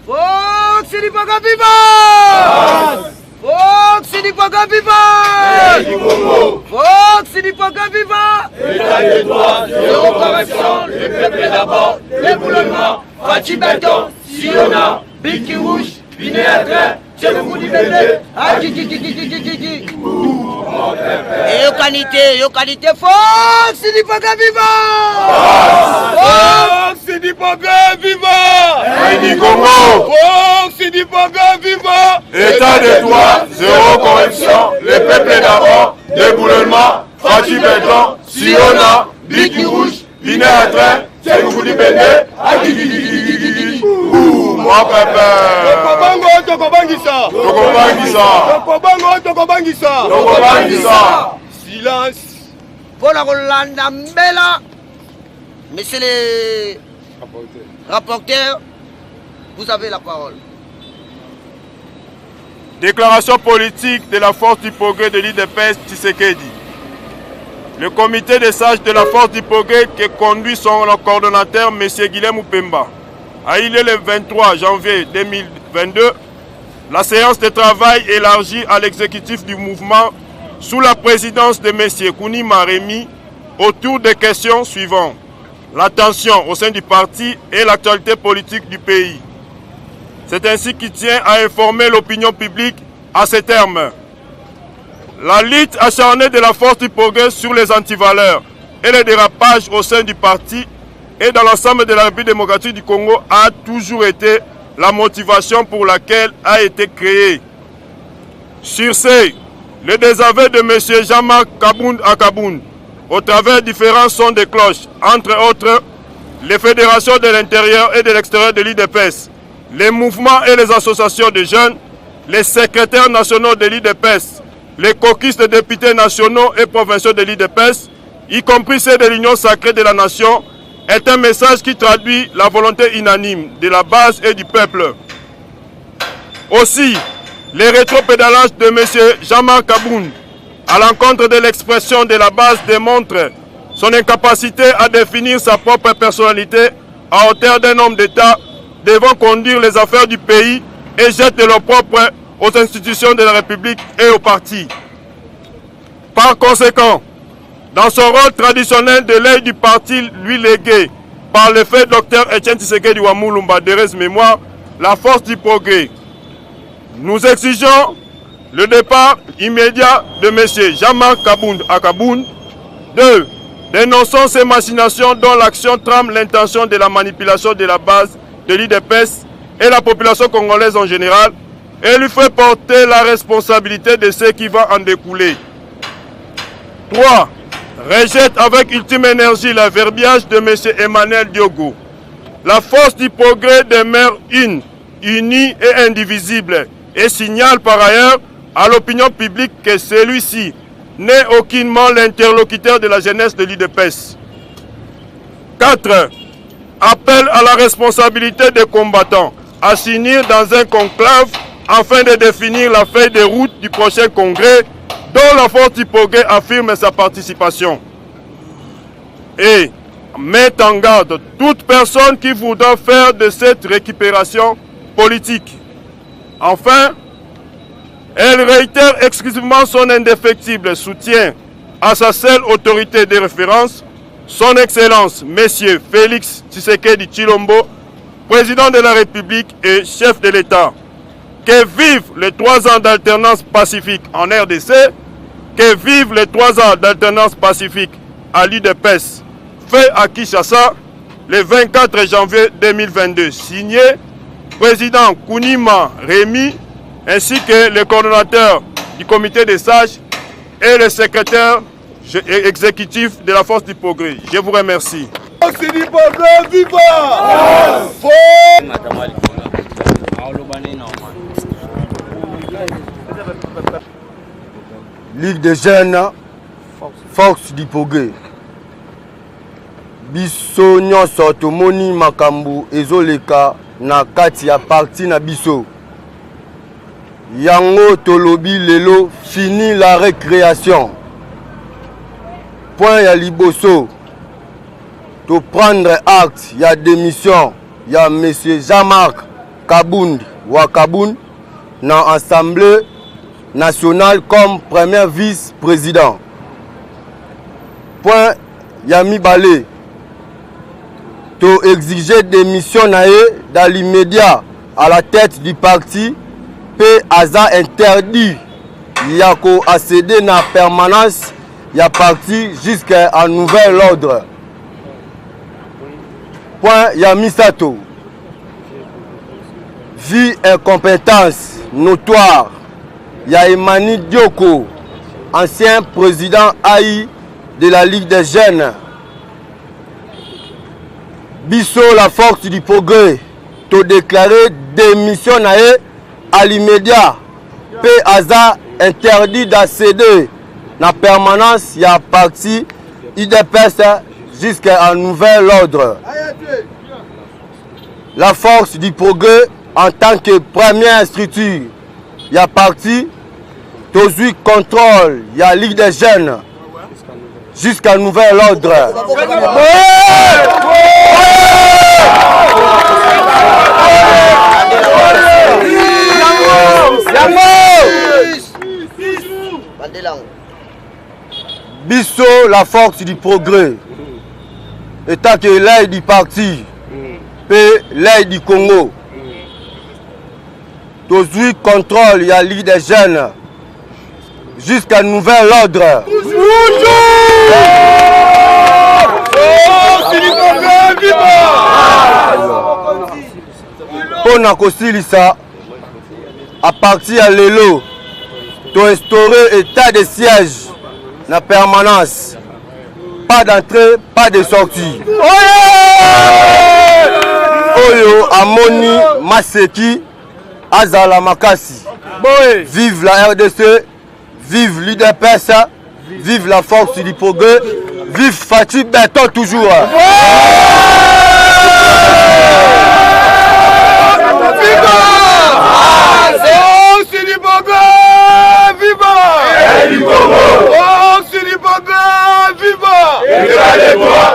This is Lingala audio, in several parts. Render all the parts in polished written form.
Fox Sinipaga viva! Fox Sinipaga viva! Fox Sinipaga viva! État de droit, zéro corruption, le peuple d'abord, l'éboulement, Fatih Béton, Siona, Biki Rouge, Binéatre, Tchébougou Bébé, Agigigigigigigi. Yo qualité Fox Sinipaga viva! Fox Sinipaga viva! Aïdi Congo! Fox Sinipaga viva! État de droit, zéro corruption, le peuple d'abord, déboulement, Fatih Béton, Siona, Biki Rouge, Binéatre, Tchébougou Bébé, Agigigigigigi. Mon papa! Tokobangisa! Silence! Pour la Rolanda Mbela, monsieur le rapporteur, vous avez la parole. Déclaration politique de la force du progrès de l'IDPS Tshisekedi. Le comité des sages de la force du progrès qui conduit son coordonnateur, M. Guilhem Oupemba, a eu lieu le 23 janvier 2022. La séance de travail élargie à l'exécutif du mouvement sous la présidence de M. Kounima Rémi autour des questions suivantes. La tension au sein du parti et l'actualité politique du pays. C'est ainsi qu'il tient à informer l'opinion publique à ces termes. La lutte acharnée de la force du progrès sur les antivaleurs et les dérapages au sein du parti et dans l'ensemble de la République démocratique du Congo a toujours été la motivation pour laquelle a été créée. Sur ce, le désaveu de M. Jean-Marc Kabound Akaboun, au travers différents sons de cloche, entre autres, les fédérations de l'intérieur et de l'extérieur de l'IDPS, les mouvements et les associations de jeunes, les secrétaires nationaux de l'IDPS, les caucus de députés nationaux et provinciaux de l'IDPS, y compris ceux de l'Union sacrée de la nation, est un message qui traduit la volonté unanime de la base et du peuple. Aussi, les rétropédalages de M. Jean-Marc Kaboun à l'encontre de l'expression de la base démontrent son incapacité à définir sa propre personnalité à hauteur d'un homme d'État devant conduire les affaires du pays et jeter leur propre aux institutions de la République et aux partis. Par conséquent, dans son rôle traditionnel de l'œil du parti lui légué par le fait Dr Etienne Tshisekedi Wamulumba de mémoire, la force du progrès, nous exigeons le départ immédiat de M. Jean-Marc Kabound Akaboun. 2. Dénonçons ces machinations dont l'action trame l'intention de la manipulation de la base de l'IDPS et la population congolaise en général et lui fait porter la responsabilité de ce qui va en découler. 3. Rejette avec ultime énergie le verbiage de M. Emmanuel Diogo. La force du progrès demeure unie et indivisible et signale par ailleurs à l'opinion publique que celui-ci n'est aucunement l'interlocuteur de la jeunesse de l'IDPS. 4. Appel à la responsabilité des combattants à s'unir dans un conclave afin de définir la feuille de route du prochain congrès dont la force du progrès affirme sa participation. Et met en garde toute personne qui voudra faire de cette récupération politique. Enfin, elle réitère exclusivement son indéfectible soutien à sa seule autorité de référence, son Excellence, Messieurs Félix Tshisekedi Tshilombo, président de la République et chef de l'État. Que vivent les 3 ans d'alternance pacifique en RDC, que vivent les 3 ans d'alternance pacifique à l'IDPS, fait à Kinshasa le 24 janvier 2022. Signé président Kounima Rémi, ainsi que le coordonnateur du comité des sages et le secrétaire exécutif de la Force du Progrès. Je vous remercie. Ligue des jeunes, Force du Progrès. Biso nyonso tomoni makambo ezoleka na kati ya parti na biso. Yango tolobi lelo fini la récréation. Point ya liboso. To prendre acte ya démission ya monsieur Jean-Marc Kabound Wakaboun na Assemblée nationale comme premier vice-président. Point ya mibale. To exiger démission dans l'immédiat à la tête du parti P Aza interdit Yako accéder na permanence ya parti jusqu'à un nouvel ordre. Point ya Misato. Vie incompétence notoire ya Emani Dioko, ancien président AI de la Ligue des jeunes. Biso la Force du Progrès to déclarer démission à l'immédiat. P Aza interdit d'accéder la permanence y a parti IDPS jusqu'à un nouvel ordre. La Force du Progrès en tant que première structure y a parti Tozui contrôle y a Ligue des jeunes jusqu'à un nouvel ordre. Bisso la Force du Progrès étant que l'aide du parti et l'aide du Congo Tozui contrôle y a Ligue des jeunes jusqu'à nouvel ordre. Pour kosilisa à partir de l'élo, to instaurer état de siège na permanence. Pas d'entrée, pas de sortie. Oyo Amoni Maseki Azala Makasi. Vive la RDC, vive l'UDPS, vive la Force du Progrès, vive Fatih Béton toujours.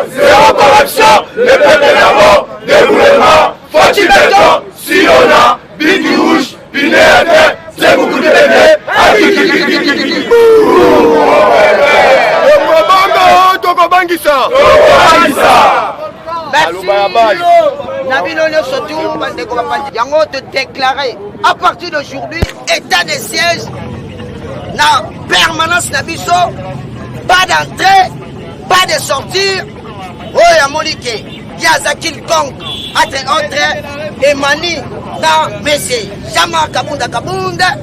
Zéro corruption, le peuple est d'abord, déroulement, Fatih Béton, Siona, Biki Rouge, Binéatre, c'est beaucoup de bébés, Yango te déclarer à partir d'aujourd'hui état de siège na permanence na biso, pas d'entrée, pas de sortir. Oh ya Monique, Yazakil Kong, entre Emani na Messi, Jean-Marc Kabunda,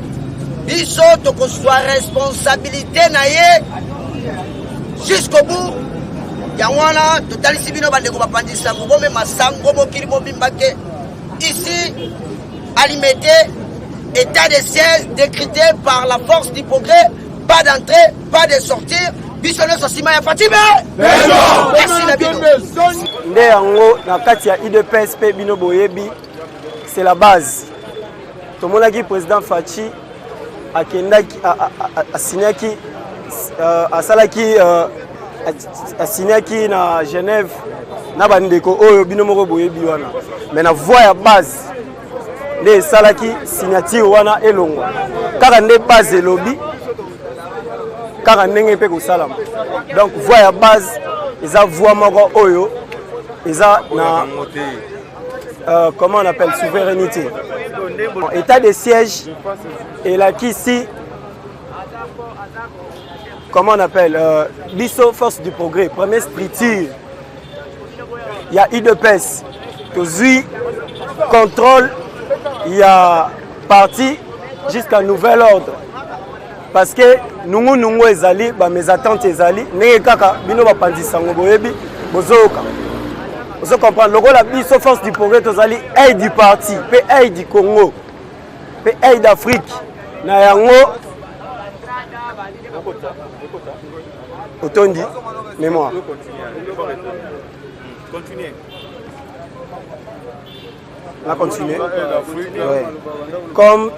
biso toko soit responsabilité na ye jusqu'au bout. Yangwana totalisi bino bandeko bapandisa ngo me masango mokili mobimbake ici à Limete, état de siège décrété par la Force du Progrès, pas d'entrée, pas de sortie. Bisonne Sosima ya Fatima. Merci na bino. Nde yango na kati ya IDPS pe bino boyebi, c'est la base. Tomonaki président Fachi akendaki asinyaki asalaki asinyaki na Genève na bandeko oyo bino moko boyebi wana. Mais na voie ya base nde esalaki signature wana elongwa. Kaka nde base elobi kaka ndenge pe kosalama. Donc voie ya base eza voie moko oyo eza na comment on appelle souveraineté. État de siège et là qui ici comment on appelle Bisso Force du Progrès, première structure. Il y a IDPS, Tozui contrôle, il y a parti jusqu'à nouvel ordre. Parce que nungu ezali ba mes attentes ezali ndenge kaka bino bapandisa ngo boyebi bozoka ozo comprendre lokola biso force du progrès tozali aide du parti pe aide du Congo pe aide d'Afrique na yango otondi mémoire Continuez. On va continuer. Ouais. Comme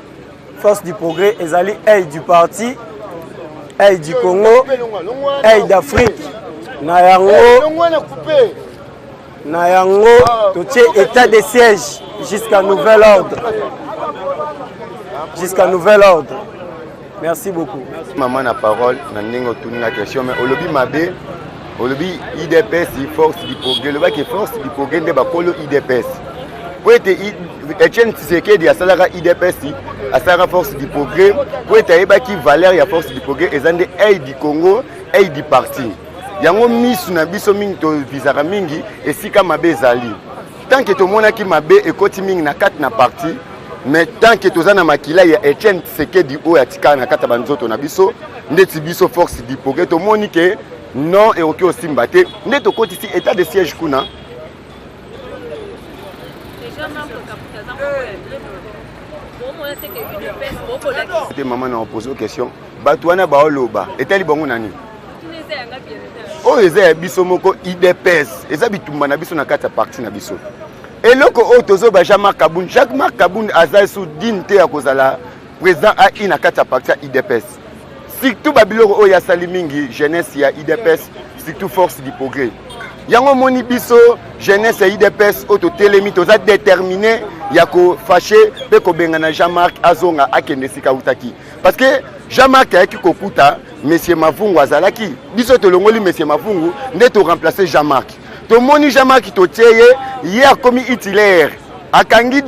force du progrès, ezali aide du parti, aide du Congo, aide d'Afrique. Na yango, tout état de siège jusqu'à nouvel ordre. Jusqu'à nouvel ordre. Merci beaucoup. Maman na parole, na ndenge otuni na question mais olobi mabe, olobi IDPS force du progrès, le bac force du progrès nde bakolo IDPS. Pour être Etienne Tshisekedi asalaka IDPS, asalaka force du progrès, pour être ayebaki valeur ya force du progrès ezande aide du Congo, aide du parti. Yango misu na biso mingi to visaka mingi esika mabe ezali. Tant que to monaki mabe ekoti mingi na kati na parti, mais tant que tozana makila ya Etienne Tshisekedi o atika na kata banzoto na biso, ndeti biso force du progrès to moni ke non et oki osimba te, nde to koti si état de siège kuna. Maman a posé une question. Batouana baoloba. Est-elle bon nani? Oh, eza biso moko IDPS. Eza bitumba na biso na kata parti na biso. Et loko o tozo ba Jean-Marc Kaboun. Jean-Marc Kaboun aza sous dinte ya kozala président a ina kata parti IDPS. Surtout babiloko o ya salimingi jeunesse ya IDPS, surtout force du progrès. Yango moni biso jeunesse ya IDPS auto telemi toza déterminé ya ko fâché pe ko bengana Jean-Marc azonga akende sika utaki parce que Jean-Marc ayaki kokuta monsieur Mavungu azalaki biso to longoli monsieur Mavungu nde to remplacer Jean-Marc to moni Jean-Marc to tieye ye akomi itilaire akangi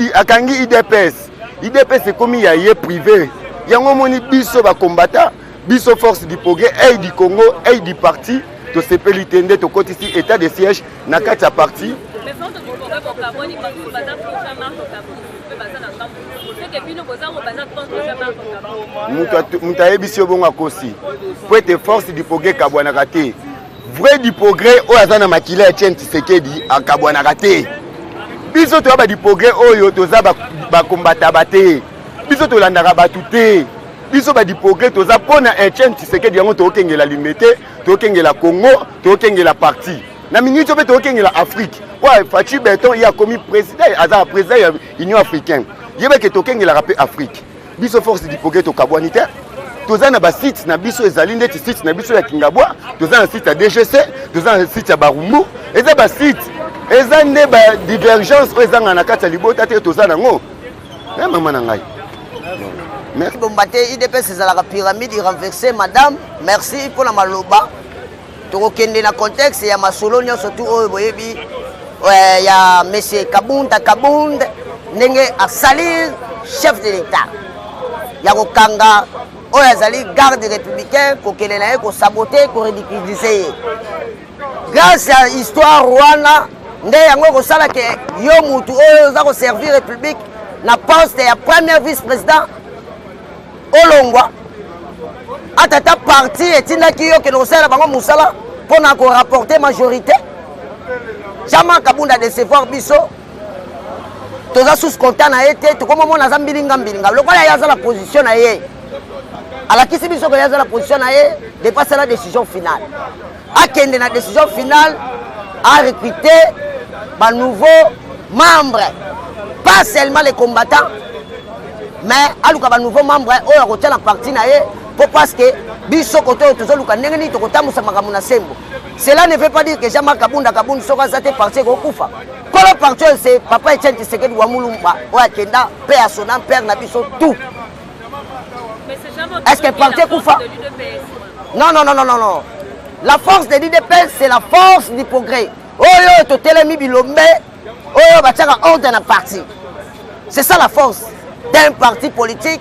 IDPS komi ya ye privé yango moni biso ba combattant biso force du progrès aide du Congo aide du parti to sepeli tende to kotisi état de siège na kati ya parti mutu ayebisi yo bongo akosi po ete force du progrès kabwanaka te vrai du progrès oyo aza na makila ya Etienne Tshisekedi akabwanaka te biso toya du progrès oyo toza bakombata bate biso tolandaka batu te biso du progrès toza mpona Etienne Tshisekedi yango tokengela limete tokengela Congo tokengela parti na minute pe tokengela Afrique ouais Fachi Beton il a commis président aza président ya Union africaine yeba ke tokengela rapé Afrique biso force du progrès to kabwanite toza na ba site na biso ezali ndeti site na biso ya Kingabwa toza na site ya DGC toza na site ya Barumbu eza ba site eza nde ba divergence o ezanga na kati ya libota te toza nango na mama na ngai. Merci. Bombate IDPS ezalaka pyramide renversée madame. Merci pour la maloba. Tokokende na contexte ya masolo nyonso tu oyo boyebi ya monsieur Kabunda ndenge asalir chef de l'État. Ya kokanga oyo azali garde républicain kokende na ye ko saboter ko ridiculiser. Grâce à histoire wana nde yango kosala ke yo mutu oyo za ko servir république na poste ya premier vice-président Olongwa atata parti etindaki yo ke nosala bango musala pona ko rapporter majorité Jean-Marc Kabunda décevoir biso toza sous content na été to komo mona zambilinga lokola yaza la position na ye alakisi biso ko yaza la position na ye dépasser la décision finale akende na décision finale a recruter ba nouveaux membres pas seulement les combattants mais aluka ba nouveau membre oyo akotia na parti na ye parce que biso koto tozoluka ndenge nini tokotambusa makambo na sembo. Cela ne veut pas dire que Jean-Marc Kabunda soka zate parti kokufa kolo parti c'est papa Etienne Tshisekedi wa Mulumba oyo akenda pe à son père na biso tout. Est-ce que parti kufa? Non. La force de l'IDPS c'est la force du progrès. Oyo to telemi bilombe oyo batiaka ordre na parti. C'est ça la force d'un parti politique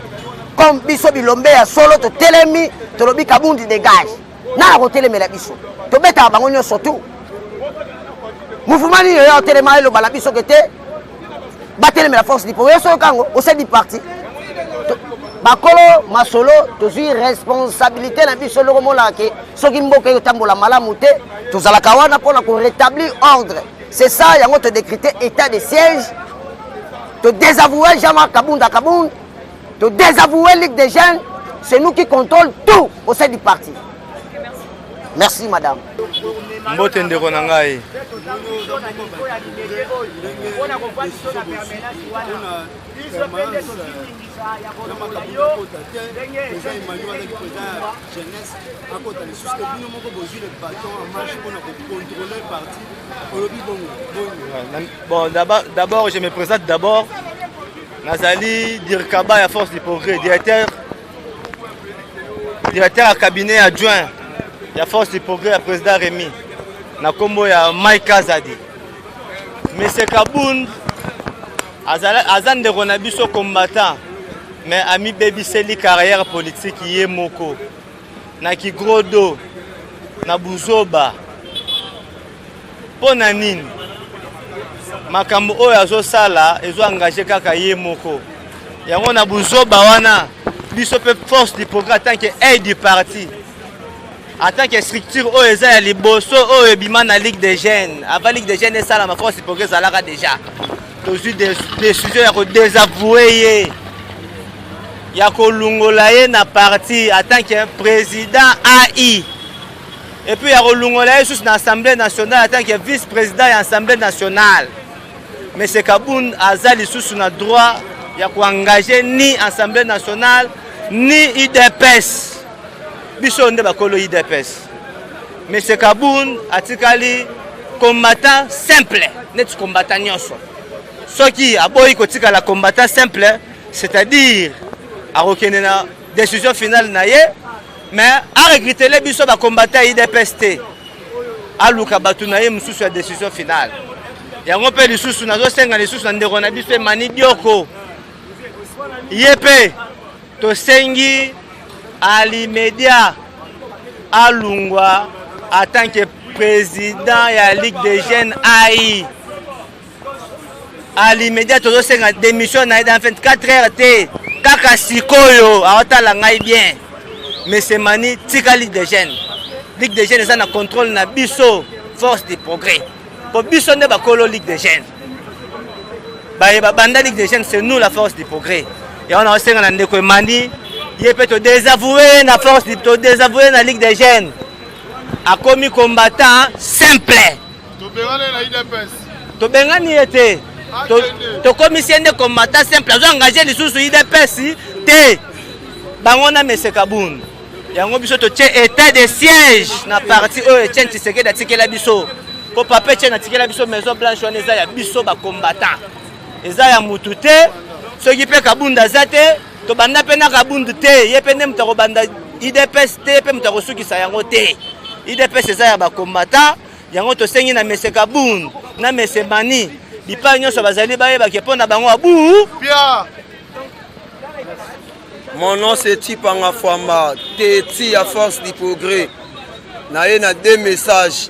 comme biso bilombe ya solo to telemi to lobi Kabundi dégage na ko telemi la biso to beta bango nyonso tout mouvement ni yo telema lo bala biso kete ba telemi la force du progrès so kango au sein du parti bakolo masolo tozwi responsabilité na biso loko mona ke soki mboka yotambola malamu te tozalaka wana mpona ko rétablir ordre. C'est ça yango te décréter état de siège, te désavouer Jean-Marc Kabunda Kabound, te désavouer Ligue des Jeunes. C'est nous qui contrôlons tout au sein du parti. Merci madame. Mbote ndeko na ngai. Bon, d'abord, je me présente d'abord. Nazali Dirkaba à Force du Progrès, directeur à cabinet adjoint à Force du Progrès à président Rémi. Na kombo ya Mike Azadi. Monsieur Kabound azan de Ronabiso combattant, mais ami baby seli carrière politique yé moko. Na ki gros do, na buzoba. Pona nini? Makambo oyo azosala ezo engagé kaka yé moko. Yango na buzoba wana biso pe Force du Progrès en tant que aide du parti. En tant que structure, oh, ils ont les bossos, oh, ils la Ligue des Jeunes. Avant Ligue des Jeunes, et ça, la Force du Progrès, ça l'a déjà. Ils ont des décisions à désavouer. Il y a Kolungolaye na parti en tant que président AI. Et puis il y a Kolungolaye sous l'Assemblée nationale en tant que vice-président de l'Assemblée nationale. Mais c'est Kabound Azali sous son droit, il y a engagé ni Assemblée nationale, ni IDPS. Biso nde bakolo IDPS. Mais c'est Kabound atikali combattant simple, net combattant nyonso. Ce qui a boy kotika la combattant simple, c'est-à-dire a rekene na décision finale na ye, mais a regretter les biso ba combattant IDPS te. A luka batu na ye mususu ya décision finale. Yango pe lisusu nazo senga lisusu na ndeko na biso Mani Dioko. Yepe to sengi Alimedia Alungwa en tant que président de la Ligue des Jeunes AI. Alimedia toujours c'est démission dans 24 heures té kaka sikoyo aotala ngai bien. Mais c'est mani tika Ligue des Jeunes. Ligue des Jeunes ça na contrôle na biso Force du Progrès. Pour biso ne ba kolo Ligue des Jeunes. Ba banda Ligue des Jeunes c'est nous la Force du Progrès. Et on a aussi un ndeko mani. Il peut te désavouer la Force, te désavouer la Ligue des Jeunes. A commis combattant simple. Tu bengani été. Tu commission de combattant simple. Tu as engagé les sous IDPS. Te. Bangona Monsieur Kabound. Yango biso to tient état de siège na parti eux tient tiseke da tikela biso. Ko papa tient na tikela biso Maison Blanche on eza ya biso ba combattant. Eza ya mutute. Ce qui peut Kabound azate. To banda pena Kabound te yepene mutako banda IDPS te pe mutako suki sa yango te IDPS eza ya ba combattant yango to sengi na Monsieur Kabound na Monsieur Mani bipa nyonso bazali baye ba kepona bango abu Pia. Mon nom c'est Tipanga Fwamba Teti à Force du Progrès. Na ye na deux messages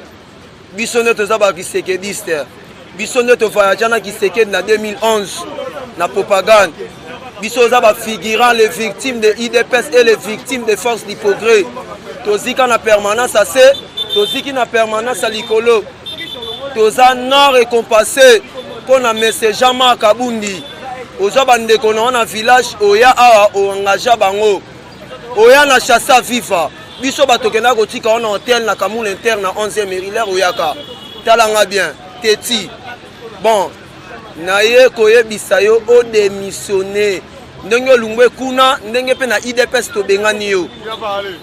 biso ne toza ba kisekediste biso ne to voyagana kiseked na 2011 na propagande. Biso za ba figurant les victimes de IDPS et les victimes de Force du Progrès. Tozika na permanence assez, toziki na permanence à likolo. Toza non récompensé pour na Monsieur Jean-Marc Kabundi. Oza bande kona na village oya awa o engagé bango. Oya na chassa viva. Biso batokena kotika on hôtel na Kamoul interne na 11e Mérilaire oyaka. Talanga bien, Teti. Bon, naye koyebisa yo o démissionner ndenge olungwe kuna ndenge pe na IDPS to bengani yo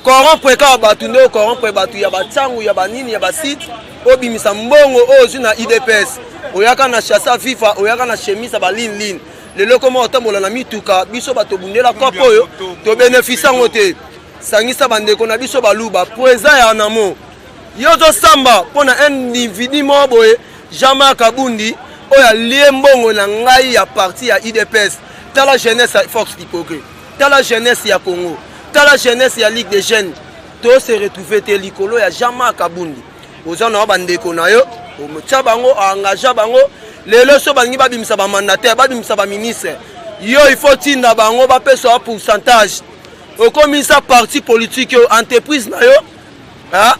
corrompre ka batu ndo corrompre batu ya batsangu ya banini ya basite obimisa mbongo ozu na IDPS oyaka na chassa FIFA oyaka na chemise ba lin lelo koma otambola na mituka biso bato bundela kopo yo to bénéfice ngote sangisa bandeko na biso baluba poeza ya namo yozo samba pona un individu moboye Jean-Marc Kabundi oya liembongo na ngai ya parti ya IDPS tala jeunesse ya Force du Progrès tala jeunesse ya Congo tala jeunesse ya Ligue des Jeunes to se retrouver te likolo ya Jean-Marc Kabundi ozana bandeko na yo o motia bango engagé bango lelo so bangi babimisa ba mandataire babimisa ba ministre yo il faut tinda bango bapesa un pourcentage okomisa parti politique yo entreprise na yo hein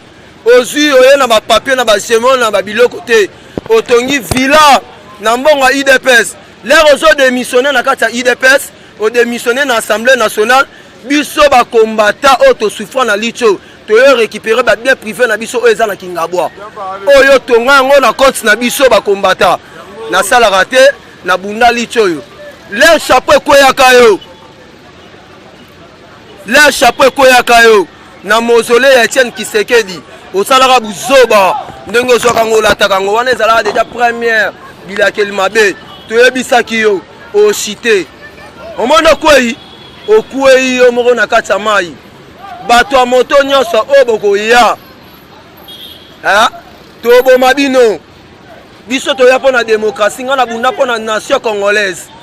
ozui oye na ba papier na ba semon na ba biloko te otongi villa na mbongo IDPS l'air ozo démissionner na kati ya IDPS o démissionner na Assemblée nationale biso ba combattant auto souffrant na licho to yo récupérer ba bien privé na biso eza na Kingabwa oyo tonga ngo na compte na biso ba combattant na sala raté na bunda licho yo le chapeau koyaka yo le chapeau koyaka yo na mausolée ya Etienne Tshisekedi osalaka buzoba ndenge ozwaka ngo olataka ngo wana ezalaka déjà première bilakeli mabe toyebisaki yo oshite omona kwei okwei yo moko na kati ya mai bato ya moto nyonso oyo bokoya toboma bino biso toya mpo na démocratie nga na bunda mpo na nation congolaise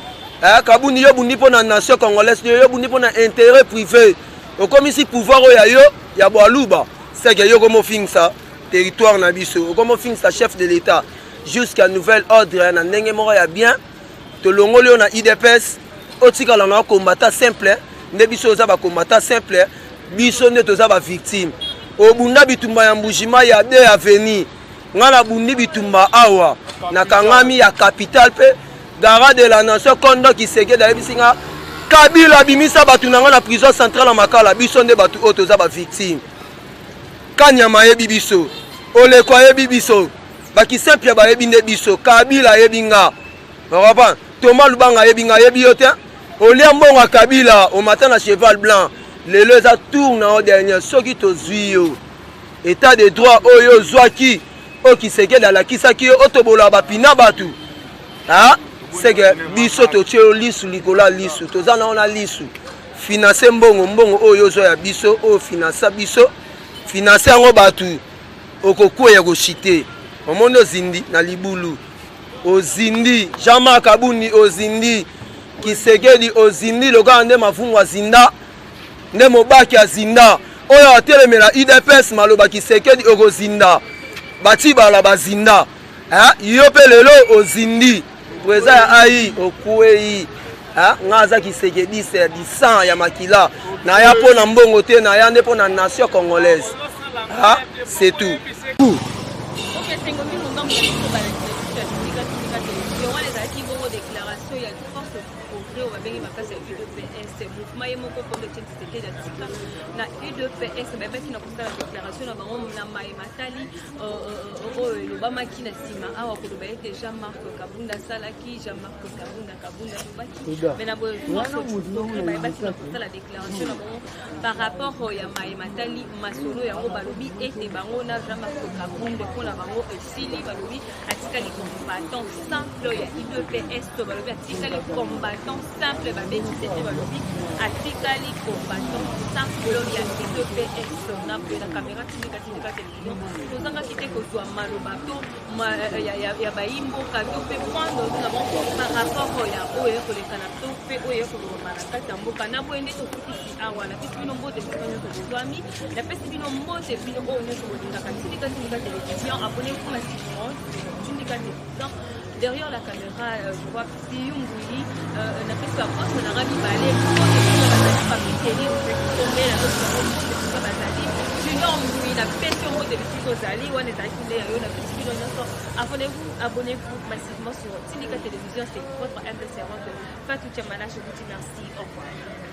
kabuni yo bundi mpo na nation congolaise yo bundi mpo na intérêt privé okomisi pouvoir oyo ya yo ya boaluba seke yo komofingisa territoire na biso okomofingisa chef de l'état jusqu'à nouvel ordre na ndenge moko ya bien tolongoli yo na IDPS otikala na combattant simple nde biso oza ba combattant simple biso nde toza ba victime obunda bitumba ya mbujima ya de avenir nga na bundi bitumba awa na kangami ya capital pe gara de la nation kondo Tshisekedi ayebisinga Kabila bimisa batu na nga na prison centrale ya Makala biso nde batu oyo toza ba victime Kanyama yebi biso Oleko yebi biso bakisempi bayebi nde biso Kabila yebi nga okapa Thomas Lubanga yebi nga yebi yo te olia mbongo Kabila au matin na cheval blanc lelo eza tour na o dernier soki tozwi yo état de droit oyo zwaki o Tshisekedi alakisaki yo otobola bapina batu seke biso totie lisu likola lisu toza na ona lisu financer mbongo oyo zo ya biso o financer biso financer yango batu okokweya koshite omondo ozindi na libulu ozindi Jean-Marc Kabuni ozindi Tshisekedi ozindi loka nde mafungu azinda nde mobaki azinda oyo atelemela IDPS maloba Tshisekedi okozinda bati bala bazinda yo pe lelo ozindi Preza ya ai okuei nga za Tshisekedi c'est du sang ya makila na ya po na mbongo te na ya nde po na nation congolaise c'est tout na UDPS babaki na kosala déclaration na bango na mai matali oyo lobamaki na nsima awa koloba ete Jean-Marc Kabunda asalaki Jean-Marc Kabunda lobaki mais na bayebaki na kosala déclaration na bango par rapport ya mai matali masolo yango balobi ete bango na Jean-Marc Kabunda mpona bango esili balobi atikali combattant simple ya UDPS to balobi atikali combattant simple babeki tete balobi atikali combattant simple ya UDPS na caméra tika télévision tozanga kite kozwa maloba to ya bayimboka to pe prendre par rapport ya oyo kolekana to pe oyo koloma na kati ya mboka na boye nde tokutisi awa na pesi bino mbote bino nyonso bozwami na pesi bino mbote bino oyo nyonso bolingaka tika télévision abonnez-vous massivement tika télévision. Derrière la caméra, je vois Siyum Bouli, la piste à poste, on a ravi balai, Junior Bouli, la peste au mot de Zali, on est acculé, on a fait abonnez-vous massivement sur Tindika Télévision, c'est votre humble servante Fatou Tchamana, je vous dis merci, au revoir.